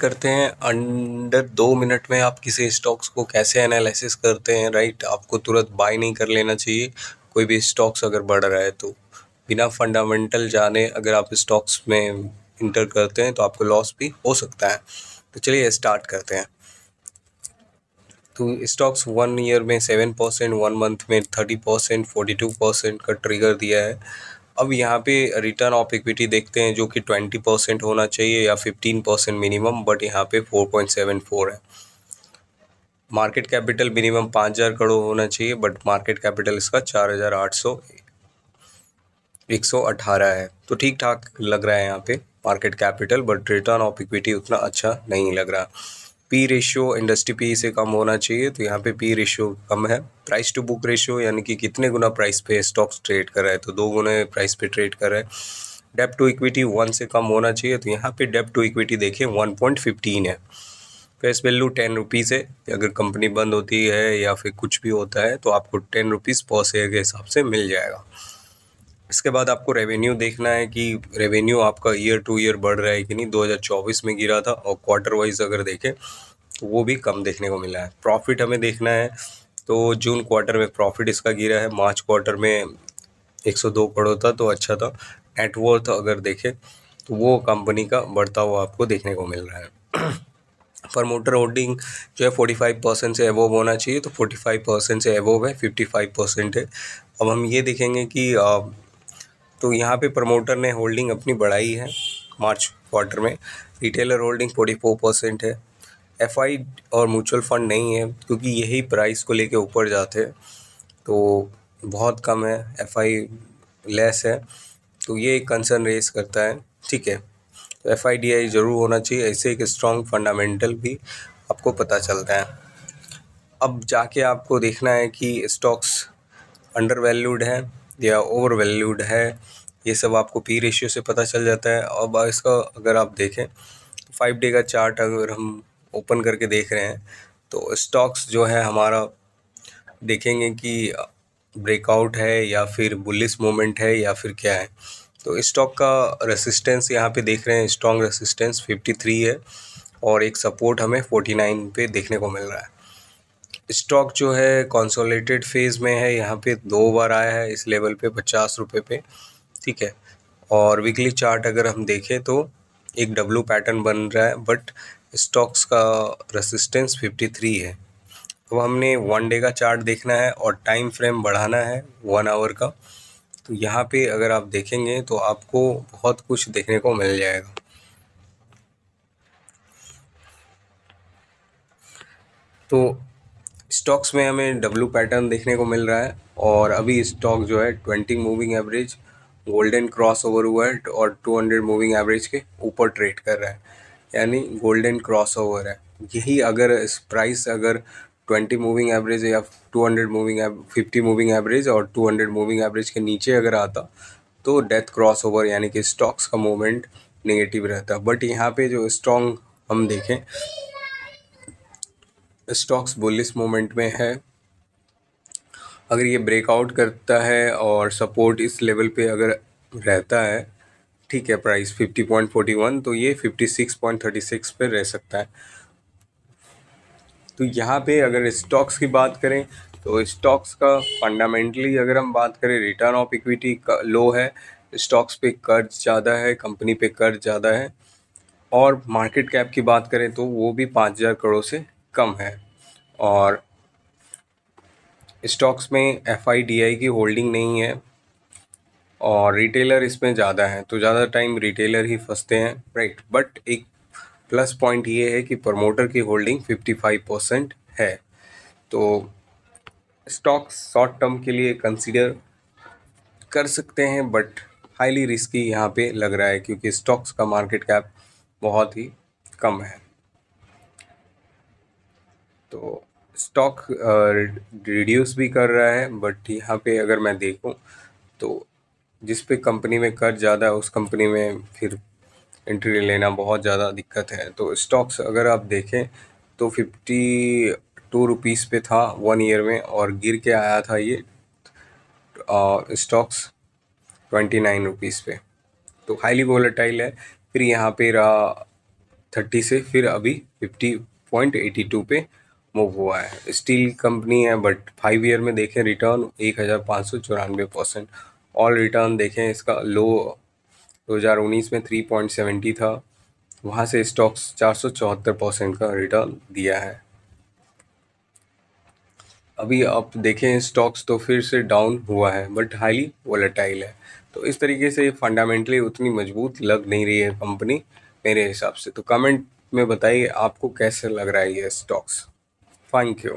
करते हैं। Under 2 minute में आप किसी स्टॉक्स को कैसे एनालिसिस करते हैं, राइट। आपको तुरंत बाय नहीं कर लेना चाहिए कोई भी स्टॉक्स अगर बढ़ रहा है तो। बिना फंडामेंटल जाने अगर आप स्टॉक्स में इंटर करते हैं तो आपको लॉस भी हो सकता है। तो चलिए स्टार्ट करते हैं। तो स्टॉक्स 1 ईयर में 7%, 1 मंथ में 30%, 42% का ट्रिगर दिया है। अब यहाँ पे रिटर्न ऑफ इक्विटी देखते हैं जो कि 20% होना चाहिए या 15% मिनिमम, बट यहाँ पे 4.74 है। मार्केट कैपिटल मिनिमम 5,000 करोड़ होना चाहिए, बट मार्केट कैपिटल इसका 4,118 है। तो ठीक ठाक लग रहा है यहाँ पे market capital, but return of equity उतना अच्छा नहीं लग रहा। पी रेशियो इंडस्ट्री पी से कम होना चाहिए, तो यहाँ पे पी रेशियो कम है। प्राइस टू बुक रेशियो यानी कि कितने गुना प्राइस पे स्टॉक्स ट्रेड कर रहा है, तो 2 गुना प्राइस पे ट्रेड कर रहा है। डेप्ट टू इक्विटी 1 से कम होना चाहिए, तो यहाँ पे डेप्ट टू इक्विटी देखिए 1.15 है। फेस वैल्यू 10 रुपीज़ है। अगर कंपनी बंद होती है या फिर कुछ भी होता है तो आपको 10 रुपीज़ पर शेयर के हिसाब से मिल जाएगा। इसके बाद आपको रेवेन्यू देखना है कि रेवेन्यू आपका ईयर टू ईयर बढ़ रहा है कि नहीं। 2024 में गिरा था, और क्वार्टर वाइज अगर देखें तो वो भी कम देखने को मिला है। प्रॉफिट हमें देखना है, तो जून क्वार्टर में प्रॉफिट इसका गिरा है, मार्च क्वार्टर में 102 करोड़ था तो अच्छा था। नेटवर्थ अगर देखें तो वो कंपनी का बढ़ता हुआ आपको देखने को मिल रहा है। प्रमोटर होल्डिंग जो है 45% से अबोव होना चाहिए, तो 45% से अबोव है, 55% है। अब हम ये देखेंगे कि तो यहाँ पे प्रमोटर ने होल्डिंग अपनी बढ़ाई है मार्च क्वार्टर में। रिटेलर होल्डिंग 44% है। एफआई और म्यूचुअल फंड नहीं है, क्योंकि यही प्राइस को लेके ऊपर जाते हैं, तो बहुत कम है। एफआई लेस है, तो ये एक कंसर्न रेस करता है। ठीक है, तो एफआईडीआई ज़रूर होना चाहिए, ऐसे एक स्ट्रॉन्ग फंडामेंटल भी आपको पता चलता है। अब जाके आपको देखना है कि स्टॉक्स अंडर वैल्यूड है या ओवर वैल्यूड है, ये सब आपको पी रेशियो से पता चल जाता है। अब इसका अगर आप देखें 5 डे का चार्ट अगर हम ओपन करके देख रहे हैं तो स्टॉक्स जो है हमारा देखेंगे कि ब्रेकआउट है या फिर बुलिश मोमेंट है या फिर क्या है। तो स्टॉक का रेसिस्टेंस यहाँ पे देख रहे हैं, स्ट्रॉन्ग रेसिस्टेंस 53 है, और एक सपोर्ट हमें 49 पे देखने को मिल रहा है। स्टॉक जो है कंसोलिडेटेड फेज में है, यहाँ पे 2 बार आया है इस लेवल पे 50 रुपये पे। ठीक है, और वीकली चार्ट अगर हम देखें तो एक डब्लू पैटर्न बन रहा है, बट स्टॉक्स का रेसिस्टेंस 53 है। तो हमने 1 डे का चार्ट देखना है और टाइम फ्रेम बढ़ाना है 1 आवर का। तो यहाँ पे अगर आप देखेंगे तो आपको बहुत कुछ देखने को मिल जाएगा। तो स्टॉक्स में हमें डब्लू पैटर्न देखने को मिल रहा है, और अभी स्टॉक जो है 20 moving average golden cross over हुआ है और 200 मूविंग एवरेज के ऊपर ट्रेड कर रहा है, यानी गोल्डन क्रॉस ओवर है। यही अगर इस प्राइस अगर 20 मूविंग एवरेज या 200 मूविंग 50 मूविंग एवरेज और 200 मूविंग एवरेज के नीचे अगर आता तो डेथ क्रॉस ओवर यानी कि स्टॉक्स का मूवमेंट नेगेटिव रहता। बट यहाँ पे जो स्ट्रॉन्ग हम देखें, स्टॉक्स बुलिश मोमेंट में है। अगर ये ब्रेकआउट करता है और सपोर्ट इस लेवल पे अगर रहता है, ठीक है, प्राइस 50.41, तो ये 56.36 पे रह सकता है। तो यहाँ पे अगर स्टॉक्स की बात करें तो स्टॉक्स का फंडामेंटली अगर हम बात करें, रिटर्न ऑफ इक्विटी का लो है, स्टॉक्स पे कर्ज ज़्यादा है, कंपनी पे कर्ज ज़्यादा है, और मार्केट कैप की बात करें तो वो भी 5,000 करोड़ से कम है। और स्टॉक्स में एफआईडीआई की होल्डिंग नहीं है, और रिटेलर इसमें ज़्यादा है, तो ज़्यादा टाइम रिटेलर ही फंसते हैं, राइट। बट एक प्लस पॉइंट ये है कि प्रमोटर की होल्डिंग 55% है। तो स्टॉक्स शॉर्ट टर्म के लिए कंसीडर कर सकते हैं, बट हाईली रिस्की यहाँ पे लग रहा है, क्योंकि स्टॉक्स का मार्केट कैप बहुत ही कम है। तो स्टॉक रिड्यूस भी कर रहा है, बट यहाँ पे अगर मैं देखूँ तो जिस पे कंपनी में कर्ज ज़्यादा है उस कंपनी में फिर एंट्री लेना बहुत ज़्यादा दिक्कत है। तो स्टॉक्स अगर आप देखें तो 52 रुपीज़ पे था 1 ईयर में, और गिर के आया था ये स्टॉक्स 29 रुपीज़ पे, तो हाईली वोलेटाइल है। फिर यहाँ पे रहा 30 से फिर अभी 50.82 पे मूव हुआ है। स्टील कंपनी है बट 5 ईयर में देखें रिटर्न 1594%। ऑल रिटर्न देखें इसका लो 2019 में 3.70 था, वहाँ से स्टॉक्स 474% का रिटर्न दिया है। अभी आप देखें स्टॉक्स तो फिर से डाउन हुआ है बट हाईली वोलेटाइल है, तो इस तरीके से फंडामेंटली उतनी मजबूत लग नहीं रही है कंपनी मेरे हिसाब से। तो कमेंट में बताइए आपको कैसे लग रहा है ये स्टॉक्स। Thank you.